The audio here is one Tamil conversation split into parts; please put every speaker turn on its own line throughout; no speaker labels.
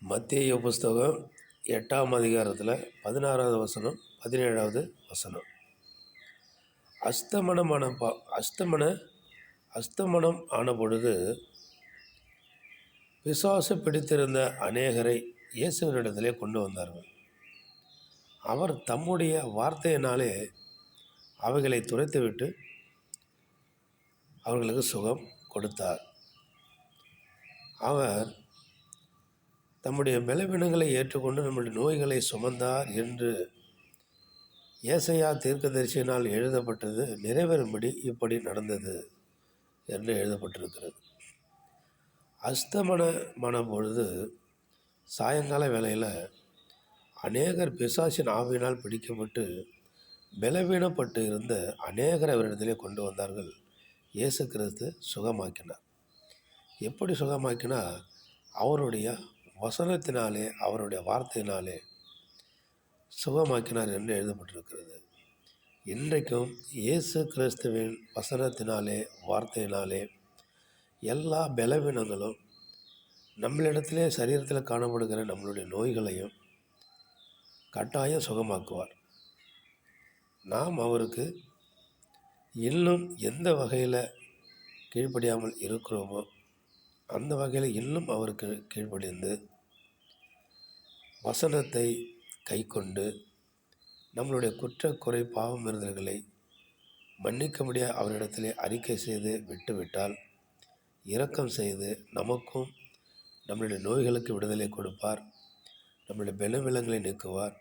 மத்தேயு புஸ்தகம் 8ஆம் அதிகாரத்தில் 16வது வசனம் 17வது வசனம். அஸ்தமனம் ஆன பொழுது பிசாசு பிடித்திருந்த அநேகரை இயேசுவினிடத்திலே கொண்டு வந்தார்கள். அவர் தம்முடைய வார்த்தையினாலே அவைகளை துரைத்துவிட்டு அவர்களுக்கு சுகம் கொடுத்தார். அவர் தம்முடைய பலவீனங்களை ஏற்றுக்கொண்டு நம்முடைய நோய்களை சுமந்தார் என்று ஏசாயா தீர்க்கதரிசியினால் எழுதப்பட்டது நிறைவேறும்படி இப்படி நடந்தது என்று எழுதப்பட்டிருக்கிறது. அஸ்தமனமான பொழுது சாயங்கால வேளையில் அநேகர் பிசாசின் ஆவியினால் பிடிக்கப்பட்டு பலவீனப்பட்டு இருந்த அநேகர் அவரிடத்திலே கொண்டு வந்தார்கள். இயேசு கிறிஸ்து சுகமாக்கினார். எப்படி சுகமாக்கினார்? அவருடைய வசனத்தினாலே, அவருடைய வார்த்தையினாலே சுகமாக்கினார் என்று எழுதப்பட்டிருக்கிறது. இன்றைக்கும் இயேசு கிறிஸ்துவின் வசனத்தினாலே, வார்த்தையினாலே எல்லா பலவீனங்களும் நம்மளிடத்திலே சரீரத்தில் காணப்படுகிற நம்மளுடைய நோய்களையும் கட்டாயம் சுகமாக்குவார். நாம் அவருக்கு இன்னும் எந்த வகையில் கீழ்ப்படியாமல் இருக்கிறோமோ அந்த வகையில் இன்னும் அவருக்கு கீழ்ப்படிந்து வசனத்தை கை கொண்டு நம்மளுடைய குற்றக்குறை பாவம் இருந்தல்களை மன்னிக்க முடியாத அவரிடத்திலே அறிக்கை செய்து விட்டுவிட்டால் இரக்கம் செய்து நமக்கும் நம்மளுடைய நோய்களுக்கு விடுதலை கொடுப்பார். நம்மளுடைய பலவீனங்களை நீக்குவார்.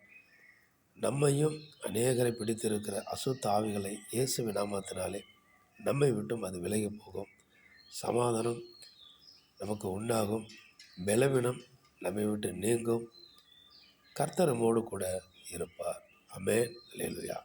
நம்மையும் அநேகரை பிடித்திருக்கிற அசுத்த ஆவிகளை இயேசுவின் நாமத்தினாலே நம்மை விட்டும் அது விலகி போகும். சமாதானம் நமக்கு உண்டாகும். பலவீனம் நம்மை விட்டு நீங்கும். கர்த்தர் நம்மோடு கூட இருப்பார். ஆமென். அல்லேலூயா.